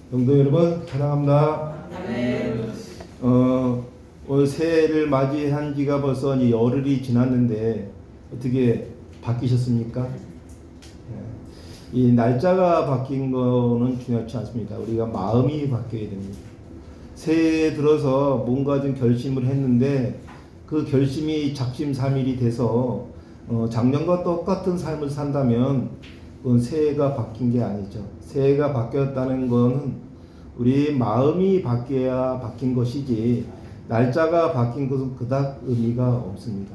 성도 여러분 사랑합니다. 오늘 새해를 맞이한 지가 벌써 열흘이 지났는데 어떻게 바뀌셨습니까? 이 날짜가 바뀐 거는 중요하지 않습니다. 우리가 마음이 바뀌어야 됩니다. 새해에 들어서 뭔가 좀 결심을 했는데 그 결심이 작심삼일이 돼서 작년과 똑같은 삶을 산다면 그건 새해가 바뀐 게 아니죠. 새해가 바뀌었다는 것은 우리 마음이 바뀌어야 바뀐 것이지 날짜가 바뀐 것은 그닥 의미가 없습니다.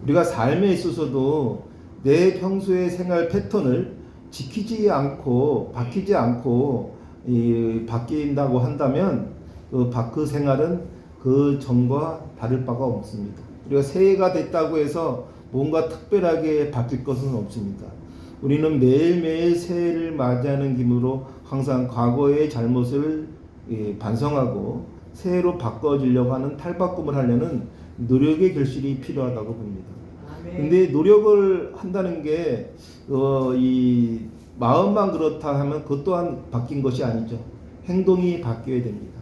우리가 삶에 있어서도 내 평소의 생활 패턴을 지키지 않고 바뀌지 않고 바뀐다고 한다면 그 생활은 그 전과 다를 바가 없습니다. 우리가 새해가 됐다고 해서 뭔가 특별하게 바뀔 것은 없습니다. 우리는 매일매일 새해를 맞이하는 기분으로 항상 과거의 잘못을 반성하고 새해로 바꿔지려고 하는 탈바꿈을 하려는 노력의 결실이 필요하다고 봅니다. 근데 노력을 한다는 게 이 마음만 그렇다 하면 그것 또한 바뀐 것이 아니죠. 행동이 바뀌어야 됩니다.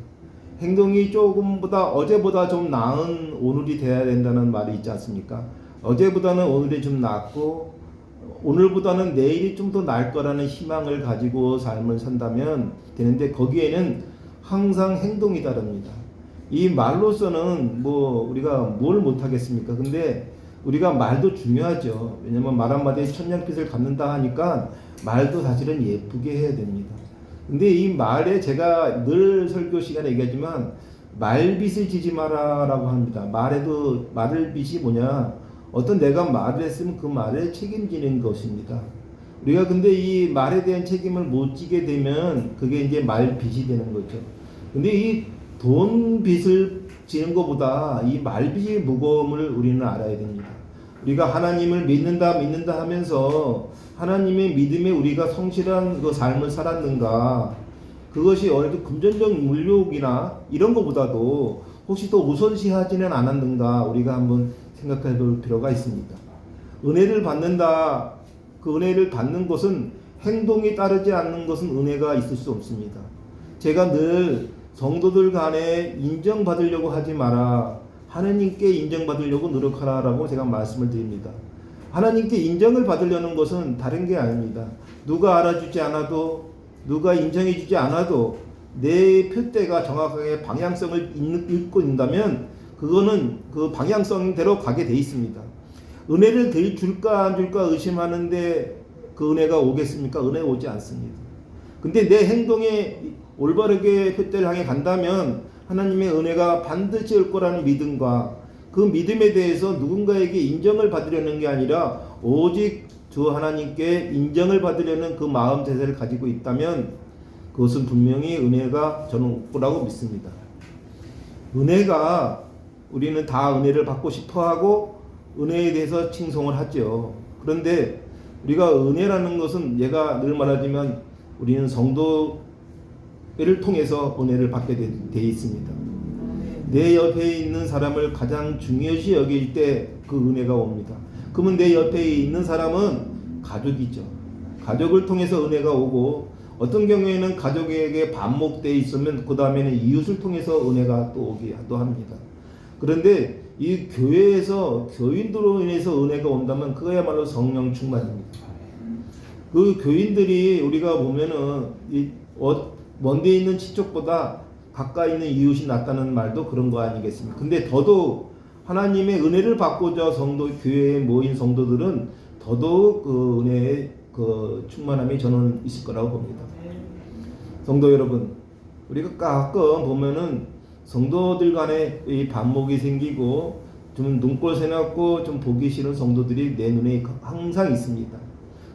행동이 조금보다 어제보다 좀 나은 오늘이 돼야 된다는 말이 있지 않습니까? 어제보다는 오늘이 좀 낫고 오늘보다는 내일이 좀 더 나을 거라는 희망을 가지고 삶을 산다면 되는데 거기에는 항상 행동이 다릅니다. 이 말로서는 우리가 뭘 못하겠습니까? 근데 우리가 말도 중요하죠. 왜냐면 말 한마디에 천냥빚을 갚는다 하니까 말도 사실은 예쁘게 해야 됩니다. 근데 이 말에 제가 늘 설교 시간에 얘기하지만 말빚을 지지 마라라고 합니다. 말을 빚이 뭐냐? 어떤 내가 말을 했으면 그 말을 책임지는 것입니다. 우리가 근데 이 말에 대한 책임을 못 지게 되면 그게 이제 말빚이 되는 거죠. 근데 이 돈 빚을 지는 것보다 이 말빚의 무거움을 우리는 알아야 됩니다. 우리가 하나님을 믿는다 하면서 하나님의 믿음에 우리가 성실한 그 삶을 살았는가, 그것이 어느 정도 금전적 물욕이나 이런 것보다도 혹시 더 우선시하지는 않았는가 우리가 한번 생각해 볼 필요가 있습니다. 은혜를 받는다. 그 은혜를 받는 것은 행동이 따르지 않는 것은 은혜가 있을 수 없습니다. 제가 늘 성도들 간에 인정받으려고 하지 마라. 하나님께 인정받으려고 노력하라라고 제가 말씀을 드립니다. 하나님께 인정을 받으려는 것은 다른 게 아닙니다. 누가 알아주지 않아도, 누가 인정해주지 않아도 내 표대가 정확하게 방향성을 읽고 있다면 그거는 그 방향성대로 가게 돼 있습니다. 은혜를 줄까 안 줄까 의심하는데 그 은혜가 오겠습니까? 은혜 오지 않습니다. 근데 내 행동에 올바르게 표대를 향해 간다면 하나님의 은혜가 반드시 올 거라는 믿음과 그 믿음에 대해서 누군가에게 인정을 받으려는 게 아니라 오직 주 하나님께 인정을 받으려는 그 마음 자세를 가지고 있다면 그것은 분명히 은혜가 저는 올 거라고 믿습니다. 은혜가 우리는 다 은혜를 받고 싶어하고 은혜에 대해서 칭송을 하죠. 그런데 우리가 은혜라는 것은 얘가 늘 말하지만 우리는 성도를 통해서 은혜를 받게 돼 있습니다. 내 옆에 있는 사람을 가장 중요시 여길 때 그 은혜가 옵니다. 그러면 내 옆에 있는 사람은 가족이죠. 가족을 통해서 은혜가 오고 어떤 경우에는 가족에게 반목되어 있으면 그 다음에는 이웃을 통해서 은혜가 또 오기도 합니다. 그런데 이 교회에서 교인들로 인해서 은혜가 온다면 그거야말로 성령 충만입니다. 그 교인들이 우리가 보면은 먼데 있는 친척보다 가까이 있는 이웃이 낫다는 말도 그런 거 아니겠습니까? 근데 더더욱 하나님의 은혜를 받고자 교회에 모인 성도들은 더더욱 그 은혜의 그 충만함이 저는 있을 거라고 봅니다. 성도 여러분, 우리가 가끔 보면은 성도들 간에 이 반목이 생기고 좀 눈꼴 새놨고 좀 보기 싫은 성도들이 내 눈에 항상 있습니다.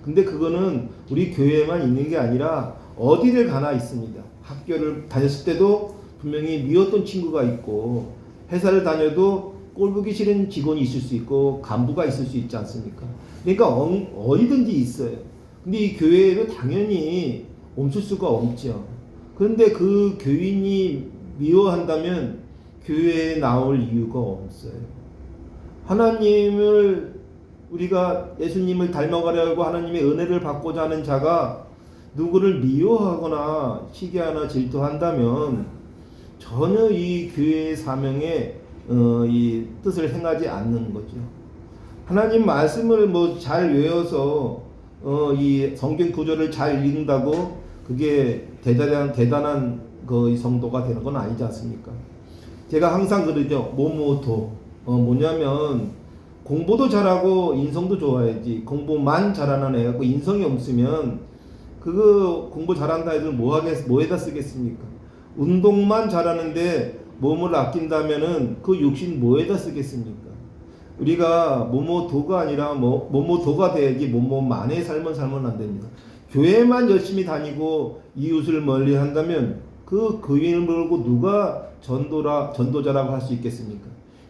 근데 그거는 우리 교회에만 있는 게 아니라 어디를 가나 있습니다. 학교를 다녔을 때도 분명히 미웠던 친구가 있고 회사를 다녀도 꼴보기 싫은 직원이 있을 수 있고 간부가 있을 수 있지 않습니까? 그러니까 어디든지 있어요. 근데 이 교회에도 당연히 없을 수가 없죠. 그런데 그 교인이 미워한다면 교회에 나올 이유가 없어요. 하나님을 우리가 예수님을 닮아가려고 하나님의 은혜를 받고자 하는 자가 누구를 미워하거나 시기하나 질투한다면 전혀 이 교회의 사명에 이 뜻을 행하지 않는 거죠. 하나님 말씀을 뭐 잘 외워서 이 성경 구절을 잘 읽는다고 그게 대단한 그 성도가 되는 건 아니지 않습니까? 제가 항상 그러죠. 모모토 뭐냐면 공부도 잘하고 인성도 좋아야지. 공부만 잘하는 애가 인성이 없으면 그거 공부 잘한다 해도 뭐에다 쓰겠습니까? 운동만 잘하는데 몸을 아낀다면은 그 육신 뭐에다 쓰겠습니까? 우리가 모모도가 아니라 모모도가 돼야지 모모만의 삶은 살면 안 됩니다. 교회만 열심히 다니고 이웃을 멀리 한다면 그 교인을 모르고 누가 전도자라고 할 수 있겠습니까?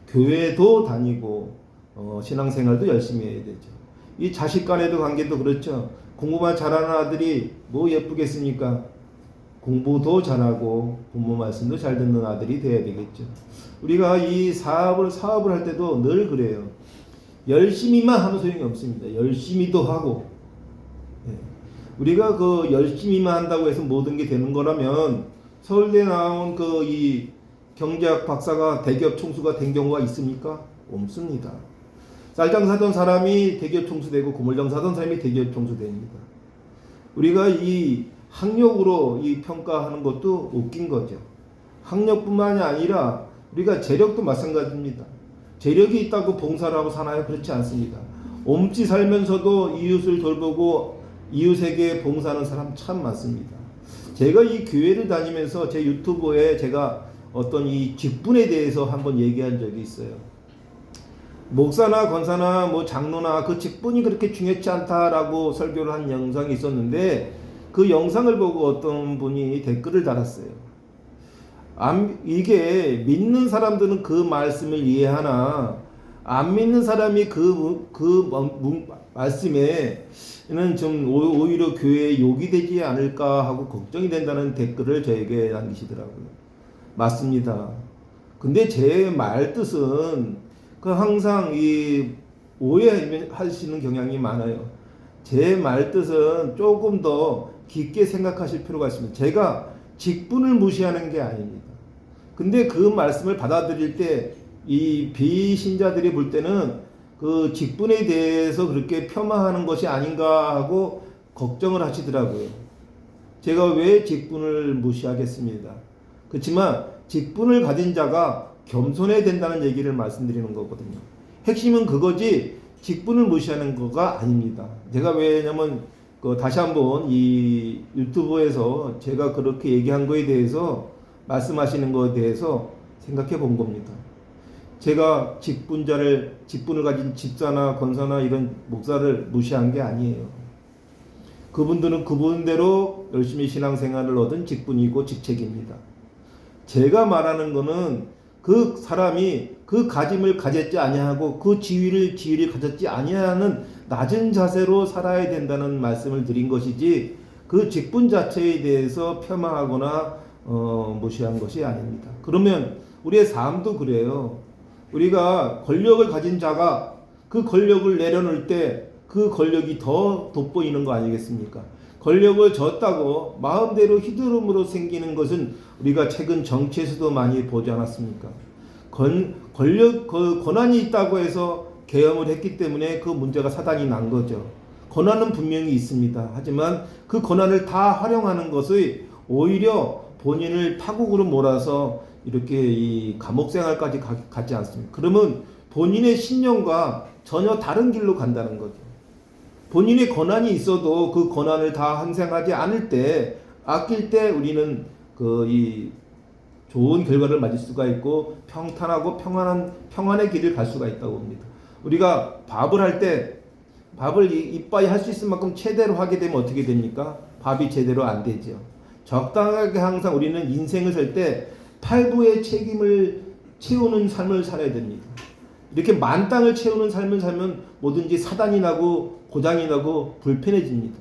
교회도 다니고 신앙생활도 열심히 해야 되죠. 이 자식 간에도 관계도 그렇죠. 공부만 잘하는 아들이 뭐 예쁘겠습니까? 공부도 잘하고 부모 말씀도 잘 듣는 아들이 돼야 되겠죠. 우리가 이 사업을 할 때도 늘 그래요. 열심히만 하면 소용이 없습니다. 열심히도 하고. 우리가 그 열심히만 한다고 해서 모든 게 되는 거라면 서울대 나온 그 이 경제학 박사가 대기업 총수가 된 경우가 있습니까? 없습니다. 쌀장 사던 사람이 대기업 총수되고 고물장 사던 사람이 대기업 총수됩니다. 우리가 이 학력으로 이 평가하는 것도 웃긴 거죠. 학력뿐만이 아니라 우리가 재력도 마찬가지입니다. 재력이 있다고 봉사를 하고 사나요? 그렇지 않습니다. 옴지 살면서도 이웃을 돌보고 이웃에게 봉사하는 사람 참 많습니다. 제가 이 교회를 다니면서 제 유튜브에 제가 어떤 이 직분에 대해서 한번 얘기한 적이 있어요. 목사나 권사나 뭐 장로나 그 직분이 그렇게 중요치 않다라고 설교를 한 영상이 있었는데 그 영상을 보고 어떤 분이 댓글을 달았어요. 이게 믿는 사람들은 그 말씀을 이해하나 안 믿는 사람이 말씀에는 좀 오히려 교회에 욕이 되지 않을까 하고 걱정이 된다는 댓글을 저에게 남기시더라고요. 맞습니다. 근데 제 말 뜻은 항상 이 오해하시는 경향이 많아요. 제 말 뜻은 조금 더 깊게 생각하실 필요가 있습니다. 제가 직분을 무시하는 게 아닙니다. 근데 그 말씀을 받아들일 때 이 비신자들이 볼 때는 그 직분에 대해서 그렇게 폄하하는 것이 아닌가 하고 걱정을 하시더라고요. 제가 왜 직분을 무시하겠습니다. 그렇지만 직분을 가진 자가 겸손해야 된다는 얘기를 말씀드리는 거거든요. 핵심은 그거지 직분을 무시하는 거가 아닙니다. 제가 왜냐면 다시 한번 이 유튜브에서 제가 그렇게 얘기한 거에 대해서 말씀하시는 거에 대해서 생각해 본 겁니다. 제가 직분을 가진 집사나 권사나 이런 목사를 무시한 게 아니에요. 그분들은 그분대로 열심히 신앙생활을 얻은 직분이고 직책입니다. 제가 말하는 거는 그 사람이 그 가짐을 가졌지 아니하고 그 지위를 가졌지 아니하는 낮은 자세로 살아야 된다는 말씀을 드린 것이지 그 직분 자체에 대해서 폄하하거나 무시한 것이 아닙니다. 그러면 우리의 삶도 그래요. 우리가 권력을 가진 자가 그 권력을 내려놓을 때 그 권력이 더 돋보이는 거 아니겠습니까? 권력을 졌다고 마음대로 휘두름으로 생기는 것은 우리가 최근 정치에서도 많이 보지 않았습니까? 권한이 있다고 해서 계엄을 했기 때문에 그 문제가 사단이 난 거죠. 권한은 분명히 있습니다. 하지만 그 권한을 다 활용하는 것이 오히려 본인을 파국으로 몰아서 이렇게 이 감옥 생활까지 가지 않습니다. 그러면 본인의 신념과 전혀 다른 길로 간다는 거죠. 본인의 권한이 있어도 그 권한을 다 환생하지 않을 때, 아낄 때 우리는 이 좋은 결과를 맞을 수가 있고 평탄하고 평안의 길을 갈 수가 있다고 봅니다. 우리가 밥을 할 때 밥을 이빠이 할 수 있을 만큼 최대로 하게 되면 어떻게 됩니까? 밥이 제대로 안 되죠. 적당하게 항상 우리는 인생을 살 때 팔부의 책임을 채우는 삶을 살아야 됩니다. 이렇게 만땅을 채우는 삶을 살면 뭐든지 사단이 나고 고장이 나고 불편해집니다.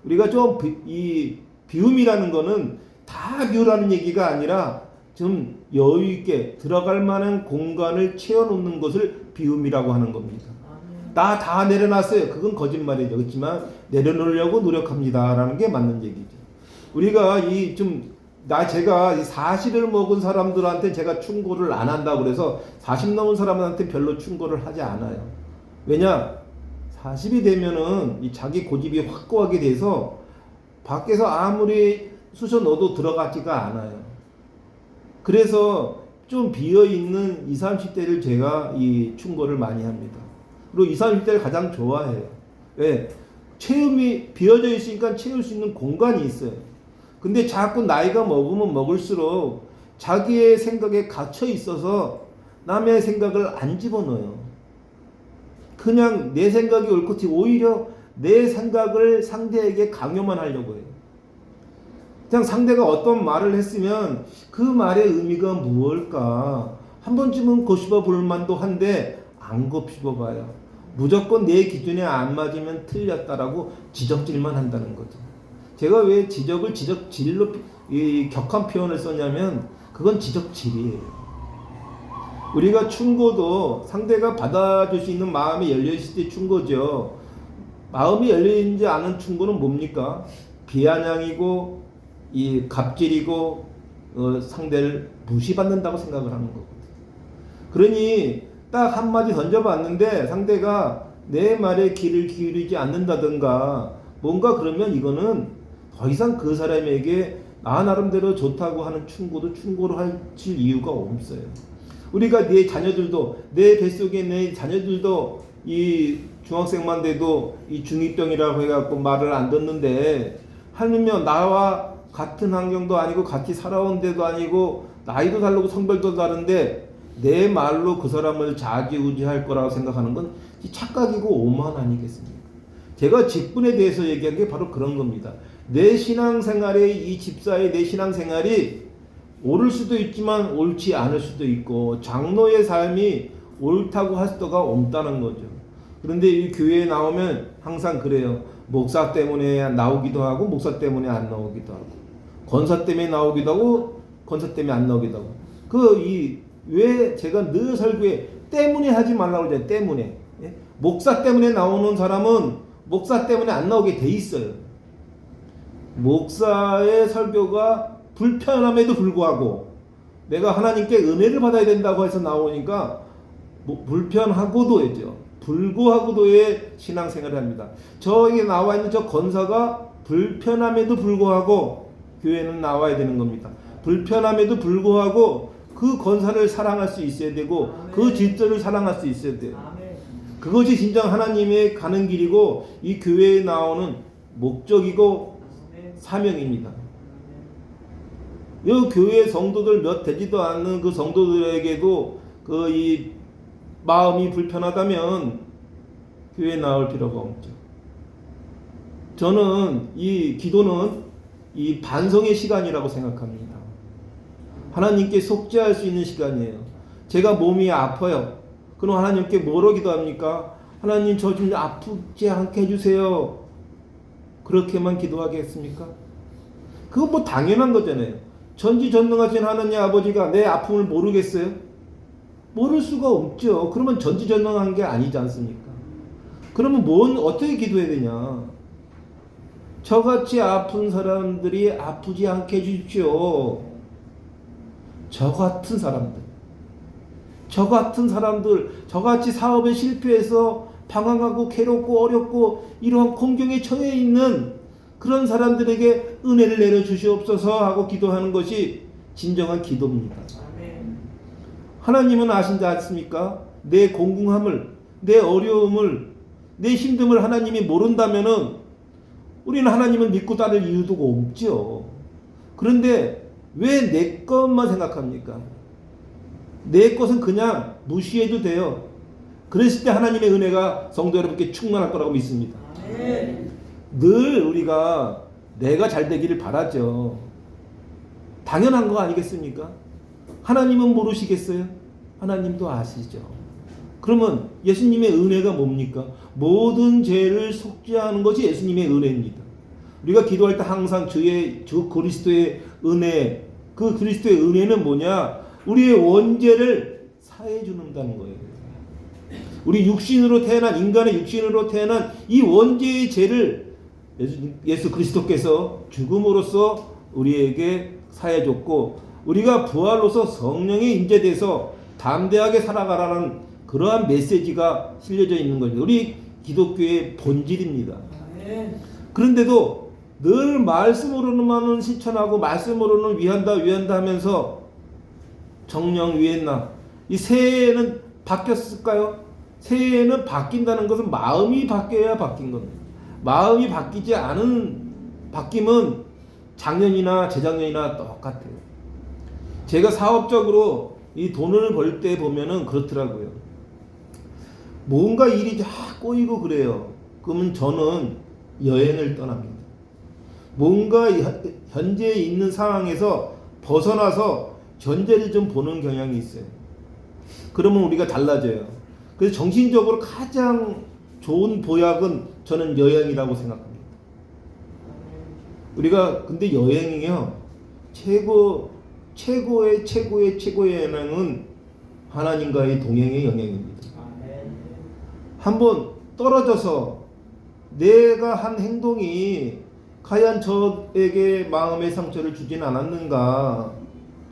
우리가 좀 이 비움이라는 거는 다 비우라는 얘기가 아니라 좀 여유 있게 들어갈 만한 공간을 채워놓는 것을 비움이라고 하는 겁니다. 나 다 내려놨어요. 그건 거짓말이죠. 그렇지만 내려놓으려고 노력합니다라는 게 맞는 얘기죠. 우리가 제가 40을 먹은 사람들한테 제가 충고를 안 한다고 그래서 40 넘은 사람한테 별로 충고를 하지 않아요. 왜냐? 40이 되면은 이 자기 고집이 확고하게 돼서 밖에서 아무리 쑤셔 넣어도 들어가지가 않아요. 그래서 좀 비어있는 20, 30대를 제가 이 충고를 많이 합니다. 그리고 20, 30대를 가장 좋아해요. 왜? 체험이 비어져 있으니까 채울 수 있는 공간이 있어요. 근데 자꾸 나이가 먹으면 먹을수록 자기의 생각에 갇혀 있어서 남의 생각을 안 집어넣어요. 그냥 내 생각이 옳고 오히려 내 생각을 상대에게 강요만 하려고 해요. 그냥 상대가 어떤 말을 했으면 그 말의 의미가 무엇일까 한 번쯤은 곱씹어 볼 만도 한데 안 곱씹어 봐요. 무조건 내 기준에 안 맞으면 틀렸다라고 지적질만 한다는 거죠. 제가 왜 지적을 지적질로 격한 표현을 썼냐면 그건 지적질이에요. 우리가 충고도 상대가 받아줄 수 있는 마음이 열려있을 때 충고죠. 마음이 열려있지 않은 충고는 뭡니까? 비아냥이고 갑질이고 상대를 무시받는다고 생각을 하는 거거든요. 그러니 딱 한마디 던져봤는데 상대가 내 말에 귀를 기울이지 않는다든가 뭔가 그러면 이거는 더 이상 그 사람에게 나 나름대로 좋다고 하는 충고를 할 이유가 없어요. 우리가 내 자녀들도 내 뱃속에 내 자녀들도 이 중학생만 돼도 이 중2병이라고 해갖고 말을 안 듣는데 하물며 나와 같은 환경도 아니고 같이 살아온 데도 아니고 나이도 다르고 성별도 다른데 내 말로 그 사람을 좌지우지할 거라고 생각하는 건 착각이고 오만 아니겠습니까? 제가 직분에 대해서 얘기한 게 바로 그런 겁니다. 내 신앙생활에 이 집사의 내 신앙생활이 옳을 수도 있지만 옳지 않을 수도 있고 장로의 삶이 옳다고 할 수가 없다는 거죠. 그런데 이 교회에 나오면 항상 그래요. 목사 때문에 나오기도 하고 목사 때문에 안 나오기도 하고 권사 때문에 나오기도 하고 권사 때문에 안 나오기도 하고 왜 제가 늘 설교에 때문에 하지 말라고 그러잖아요. 때문에. 예? 목사 때문에 나오는 사람은 목사 때문에 안 나오게 돼 있어요. 목사의 설교가 불편함에도 불구하고 내가 하나님께 은혜를 받아야 된다고 해서 나오니까 불편하고도죠. 불구하고도의 신앙생활을 합니다. 저에게 나와 있는 저 권사가 불편함에도 불구하고 교회는 나와야 되는 겁니다. 불편함에도 불구하고 그 권사를 사랑할 수 있어야 되고 그 집사를 사랑할 수 있어야 돼요. 그것이 진정 하나님의 가는 길이고 이 교회에 나오는 목적이고 사명입니다. 이 교회 성도들 몇 되지도 않는 그 성도들에게도 이 마음이 불편하다면 교회에 나올 필요가 없죠. 저는 이 기도는 이 반성의 시간이라고 생각합니다. 하나님께 속죄할 수 있는 시간이에요. 제가 몸이 아파요. 그럼 하나님께 뭐로 기도합니까? 하나님 저 좀 아프지 않게 해주세요. 그렇게만 기도하겠습니까? 그건 뭐 당연한 거잖아요. 전지전능하신 하나님 아버지가 내 아픔을 모르겠어요? 모를 수가 없죠. 그러면 전지전능한 게 아니지 않습니까? 그러면 어떻게 기도해야 되냐? 저같이 아픈 사람들이 아프지 않게 해주십시오. 저 같은 사람들, 저같이 사업에 실패해서 방황하고 괴롭고 어렵고 이러한 공경에 처해 있는 그런 사람들에게 은혜를 내려주시옵소서 하고 기도하는 것이 진정한 기도입니다. 하나님은 아신지 않습니까? 내 공공함을, 내 어려움을, 내 힘듦을 하나님이 모른다면은 우리는 하나님을 믿고 따를 이유도 없죠. 그런데 왜 내 것만 생각합니까? 내 것은 그냥 무시해도 돼요. 그랬을 때 하나님의 은혜가 성도 여러분께 충만할 거라고 믿습니다. 늘 우리가 내가 잘 되기를 바라죠. 당연한 거 아니겠습니까? 하나님은 모르시겠어요? 하나님도 아시죠. 그러면 예수님의 은혜가 뭡니까? 모든 죄를 속죄하는 것이 예수님의 은혜입니다. 우리가 기도할 때 항상 주 그리스도의 은혜, 그 그리스도의 은혜는 뭐냐? 우리의 원죄를 사해 준다는 거예요. 우리 육신으로 태어난 인간의 육신으로 태어난 이 원죄의 죄를 예수 그리스도께서 죽음으로써 우리에게 사해줬고 우리가 부활로서 성령의 임재돼서 담대하게 살아가라는 그러한 메시지가 실려져 있는 거죠. 우리 기독교의 본질입니다. 그런데도 늘 말씀으로는 실천하고 말씀으로는 위한다 하면서 정령 위했나 이 새해에는 바뀌었을까요? 새해에는 바뀐다는 것은 마음이 바뀌어야 바뀐 겁니다. 마음이 바뀌지 않은 바뀜은 작년이나 재작년이나 똑같아요. 제가 사업적으로 이 돈을 벌 때 보면은 그렇더라고요. 뭔가 일이 쫙 꼬이고 그래요. 그러면 저는 여행을 떠납니다. 뭔가 현재 있는 상황에서 벗어나서 전제를 좀 보는 경향이 있어요. 그러면 우리가 달라져요. 그래서 정신적으로 가장 좋은 보약은 저는 여행이라고 생각합니다. 우리가 근데 여행이요 최고의 여행은 하나님과의 동행의 여행입니다. 한번 떨어져서 내가 한 행동이 과연 저에게 마음의 상처를 주진 않았는가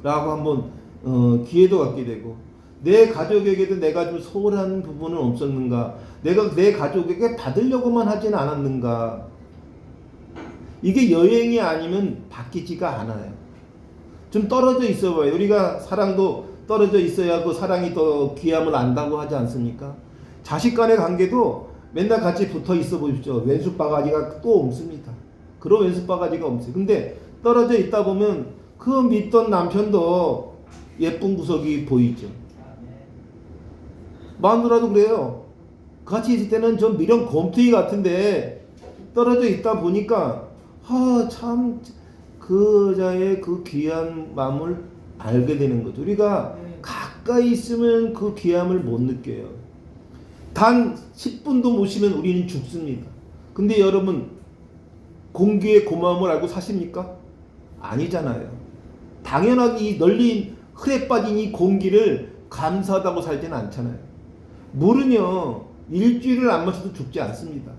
라고 한번 기회도 갖게 되고 내 가족에게도 내가 좀 소홀한 부분은 없었는가 내가 내 가족에게 받으려고만 하진 않았는가 이게 여행이 아니면 바뀌지가 않아요. 좀 떨어져 있어 봐요. 우리가 사랑도 떨어져 있어야 그 사랑이 더 귀함을 안다고 하지 않습니까? 자식 간의 관계도 맨날 같이 붙어 있어 보십시오. 왼수바가지가 또 없습니다. 그런 왼수바가지가 없어요. 근데 떨어져 있다 보면 그 믿던 남편도 예쁜 구석이 보이죠. 마누라도 그래요. 같이 있을 때는 좀 미련 곰투이 같은데 떨어져 있다 보니까 참 그 여자의 그 귀한 마음을 알게 되는 거죠. 우리가 가까이 있으면 그 귀함을 못 느껴요. 단 10분도 못 쉬면 우리는 죽습니다. 근데 여러분 공기의 고마움을 알고 사십니까? 아니잖아요. 당연하게 이 널리 흐레 빠진 이 공기를 감사하다고 살지는 않잖아요. 물은요 일주일을 안 마셔도 죽지 않습니다.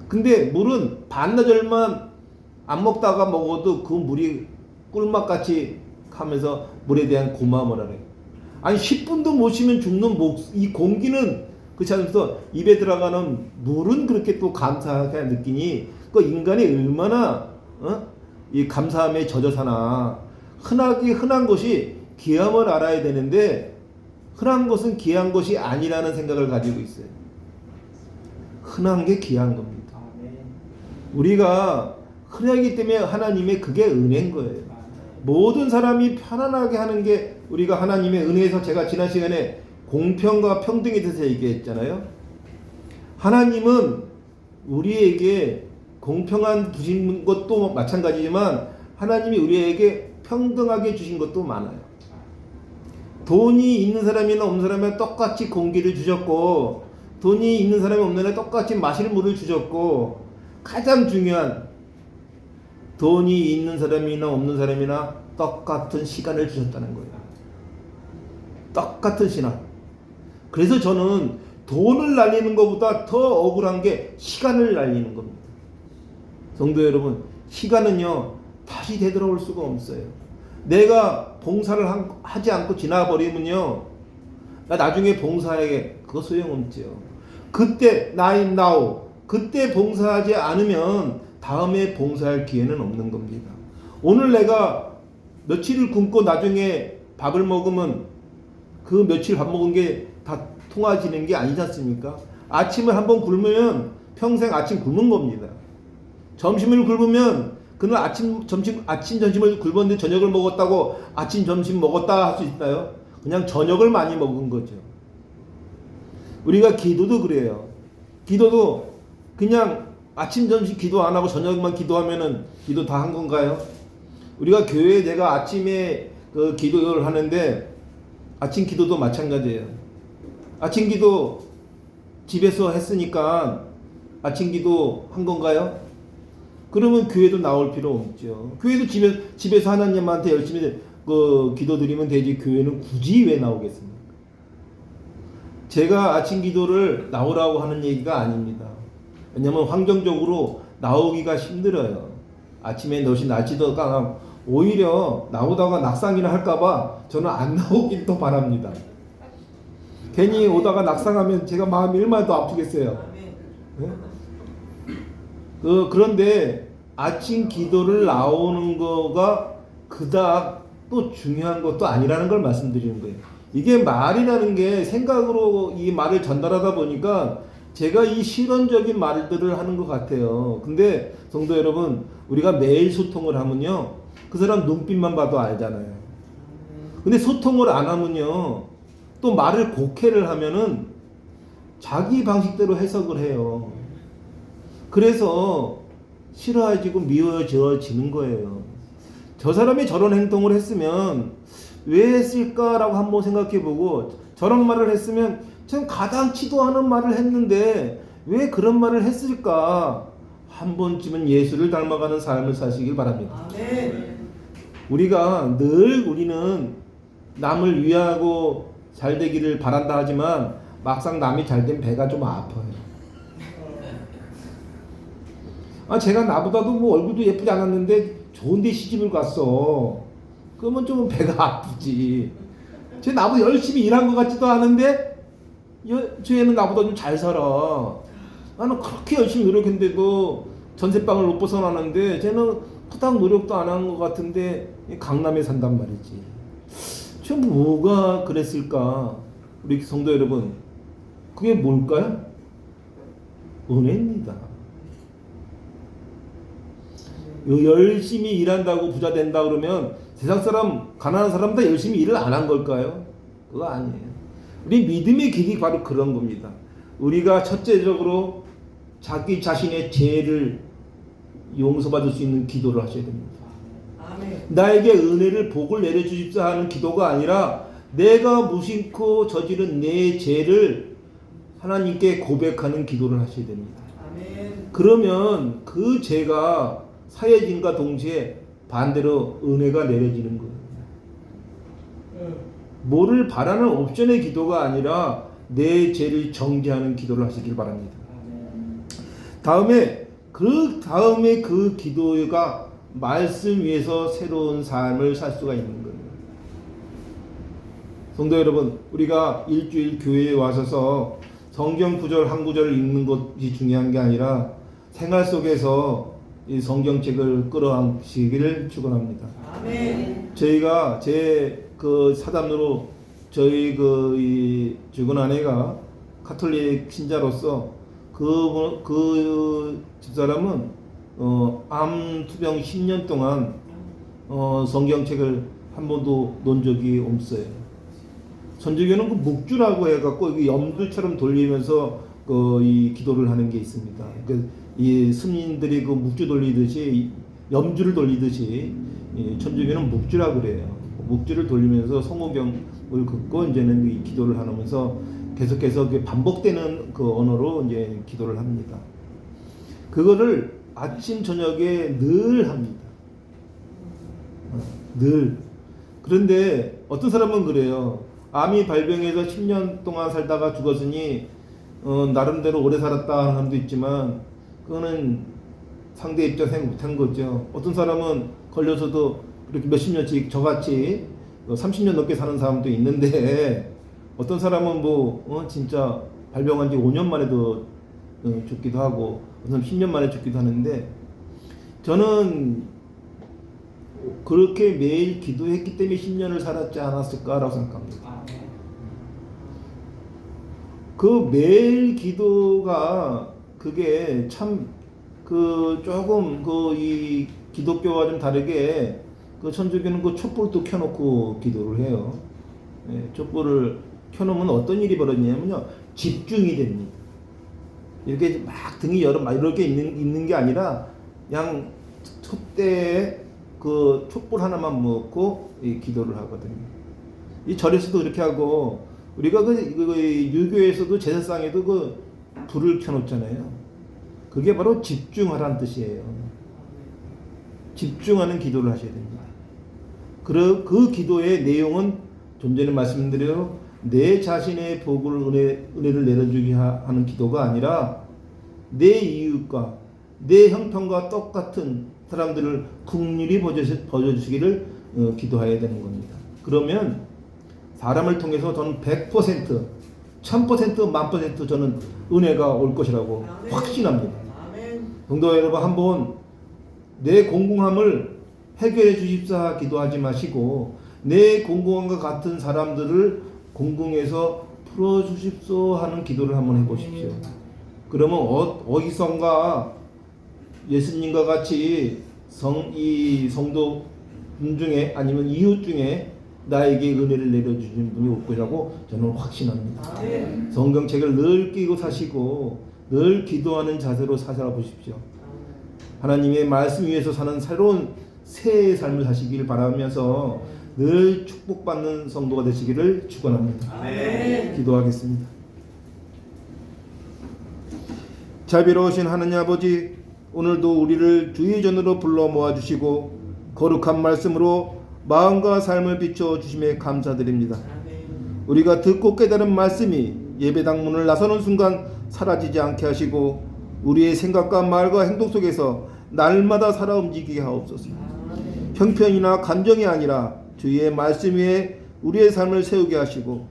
근데 물은 반나절만 안 먹다가 먹어도 그 물이 꿀맛같이 하면서 물에 대한 고마움을 하래요. 아니 10분도 못 쉬면 죽는 이 공기는 그렇지 않으면서 입에 들어가는 물은 그렇게 또 감사하게 느끼니 그 인간이 얼마나 이 감사함에 젖어 사나. 흔한 것이 귀함을 알아야 되는데 흔한 것은 귀한 것이 아니라는 생각을 가지고 있어요. 흔한 게 귀한 겁니다. 우리가 흔하기 때문에 하나님의 그게 은혜인 거예요. 모든 사람이 편안하게 하는 게 우리가 하나님의 은혜에서 제가 지난 시간에 공평과 평등에 대해서 얘기했잖아요. 하나님은 우리에게 공평한 주신 것도 마찬가지지만 하나님이 우리에게 평등하게 주신 것도 많아요. 돈이 있는 사람이나 없는 사람이나 똑같이 공기를 주셨고 돈이 있는 사람이 없는 사람이 똑같이 마실 물을 주셨고 가장 중요한 돈이 있는 사람이나 없는 사람이나 똑같은 시간을 주셨다는 거예요. 똑같은 시간. 그래서 저는 돈을 날리는 것보다 더 억울한 게 시간을 날리는 겁니다. 성도 여러분, 시간은요 다시 되돌아올 수가 없어요. 내가 봉사를 하지 않고 지나버리면요 나 나중에 봉사하게 그거 소용없지요. 그때 나인 now 그때 봉사하지 않으면 다음에 봉사할 기회는 없는 겁니다. 오늘 내가 며칠을 굶고 나중에 밥을 먹으면 그 며칠 밥 먹은 게 다 통화지는 게 아니지 않습니까? 아침을 한번 굶으면 평생 아침 굶은 겁니다. 점심을 굶으면 그날 아침 점심을 굶었는데 저녁을 먹었다고 아침 점심 먹었다 할 수 있나요? 그냥 저녁을 많이 먹은 거죠. 우리가 기도도 그래요. 기도도 그냥 아침 점심 기도 안 하고 저녁만 기도하면은 기도 다 한 건가요? 우리가 교회에 내가 아침에 그 기도를 하는데 아침 기도도 마찬가지예요. 아침 기도 집에서 했으니까 아침 기도 한 건가요? 그러면 교회도 나올 필요 없죠. 교회도 집에서 하나님한테 열심히 그 기도 드리면 되지 교회는 굳이 왜 나오겠습니까? 제가 아침 기도를 나오라고 하는 얘기가 아닙니다. 왜냐면 환경적으로 나오기가 힘들어요. 아침에 날씨도 깡하고 오히려 나오다가 낙상이나 할까봐 저는 안 나오길 더 바랍니다. 괜히 오다가 낙상하면 제가 마음이 얼마나 더 아프겠어요. 네? 그런데 아침 기도를 나오는 거가 그닥 또 중요한 것도 아니라는 걸 말씀드리는 거예요. 이게 말이라는 게 생각으로 이 말을 전달하다 보니까 제가 이 실언적인 말들을 하는 것 같아요. 근데 성도 여러분, 우리가 매일 소통을 하면요, 그 사람 눈빛만 봐도 알잖아요. 근데 소통을 안 하면요, 또 말을 곡해를 하면은 자기 방식대로 해석을 해요. 그래서 싫어지고 미워지는 거예요. 저 사람이 저런 행동을 했으면 왜 했을까라고 한번 생각해보고, 저런 말을 했으면 참 가당치도 않은 말을 했는데 왜 그런 말을 했을까, 한 번쯤은 예수를 닮아가는 삶을 사시길 바랍니다. 아멘. 우리는 남을 위하고 잘 되기를 바란다 하지만 막상 남이 잘 되면 배가 좀 아파요. 제가 나보다도 뭐 얼굴도 예쁘지 않았는데 좋은데 시집을 갔어. 그러면 좀 배가 아프지. 쟤 나보다 열심히 일한 것 같지도 않은데 쟤는 나보다 좀 잘 살아. 나는 그렇게 열심히 노력했는데도 전세방을 못 벗어나는데 쟤는 그닥 노력도 안 한 것 같은데 강남에 산단 말이지. 저 뭐가 그랬을까? 우리 성도 여러분, 그게 뭘까요? 은혜입니다. 열심히 일한다고 부자 된다 그러면 세상 사람, 가난한 사람 다 열심히 일을 안 한 걸까요? 그거 아니에요. 우리 믿음의 길이 바로 그런 겁니다. 우리가 첫째적으로 자기 자신의 죄를 용서받을 수 있는 기도를 하셔야 됩니다. 아멘. 나에게 은혜를, 복을 내려주십사 하는 기도가 아니라 내가 무심코 저지른 내 죄를 하나님께 고백하는 기도를 하셔야 됩니다. 아멘. 그러면 그 죄가 사해짐과 동시에 반대로 은혜가 내려지는 거예요. 뭐를 바라는 옵션의 기도가 아니라 내 죄를 정죄하는 기도를 하시길 바랍니다. 다음에 그 기도가 말씀 위에서 새로운 삶을 살 수가 있는 거예요. 성도 여러분, 우리가 일주일 교회에 와셔서 성경 구절 한 구절을 읽는 것이 중요한 게 아니라 생활 속에서 이 성경책을 끌어안시기를 축원합니다. 아멘. 저희가 제 그 사담으로 저희 이 죽은 아내가 가톨릭 신자로서 그 집사람은 암 투병 10년 동안 성경책을 한 번도 놓은 적이 없어요. 천주교는 그 묵주라고 해갖고 염두처럼 돌리면서 이 기도를 하는 게 있습니다. 이 스님들이 그 묵주 돌리듯이, 염주를 돌리듯이 천주교는 묵주라고 그래요. 묵주를 돌리면서 성호경을 긋고 이제는 이 기도를 하면서 계속해서 반복되는 그 언어로 이제 기도를 합니다. 그거를 아침 저녁에 늘 합니다. 늘. 그런데 어떤 사람은 그래요. 암이 발병해서 10년 동안 살다가 죽었으니 나름대로 오래 살았다 하는 사람도 있지만 그거는 상대 입장 생각 못한 거죠. 어떤 사람은 걸려서도 그렇게 몇십 년씩 저같이 30년 넘게 사는 사람도 있는데, 어떤 사람은 진짜 발병한 지 5년 만에도 죽기도 하고, 어떤 사람은 10년 만에 죽기도 하는데, 저는 그렇게 매일 기도했기 때문에 10년을 살았지 않았을까라고 생각합니다. 그 매일 기도가 그게 참 조금 이 기독교와 좀 다르게 천주교는 촛불도 켜놓고 기도를 해요. 촛불을 켜놓으면 어떤 일이 벌어지냐면요, 집중이 됩니다. 이렇게 막 등이 이렇게 있는 게 아니라 그냥 촛대에 그 촛불 하나만 먹고 기도를 하거든요. 이 절에서도 그렇게 하고, 우리가 유교에서도 제사상에도 불을 켜놓잖아요. 그게 바로 집중하라는 뜻이에요. 집중하는 기도를 하셔야 됩니다. 그 기도의 내용은 좀 전에 말씀드린 대로 내 자신의 복을 은혜를 내려주게 하는 기도가 아니라 내 이웃과 내 형편과 똑같은 사람들을 긍휼히 보여주시기를 기도해야 되는 겁니다. 그러면 사람을 통해서 저는 100%, 1000%, 1000% 저는 은혜가 올 것이라고 확신합니다. 아멘. 성도 여러분, 한번 내 공공함을 해결해 주십사 기도하지 마시고 내 공공함과 같은 사람들을 공공에서 풀어 주십소 하는 기도를 한번 해보십시오. 그러면 어디선가 예수님과 같이 이 성도 분 중에 아니면 이웃 중에 나에게 은혜를 내려주시는 분이 올 거라고 저는 확신합니다. 아멘. 성경책을 늘 끼고 사시고 늘 기도하는 자세로 살아보십시오. 하나님의 말씀 위에서 사는 새로운 새의 삶을 사시길 바라면서 늘 축복받는 성도가 되시기를 축원합니다. 아멘. 기도하겠습니다. 자비로우신 하나님 아버지, 오늘도 우리를 주의 전으로 불러 모아주시고 거룩한 말씀으로 마음과 삶을 비춰 주심에 감사드립니다. 아멘. 우리가 듣고 깨달은 말씀이 예배당 문을 나서는 순간 사라지지 않게 하시고 우리의 생각과 말과 행동 속에서 날마다 살아 움직이게 하옵소서. 아멘. 형편이나 감정이 아니라 주의 말씀 위에 우리의 삶을 세우게 하시고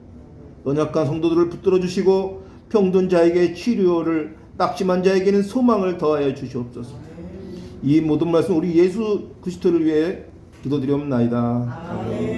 연약한 성도들을 붙들어 주시고 병든 자에게 치료를, 낙심한 자에게는 소망을 더하여 주시옵소서. 이 모든 말씀 우리 예수 그리스도를 위해 기도드리옵나이다. 아멘.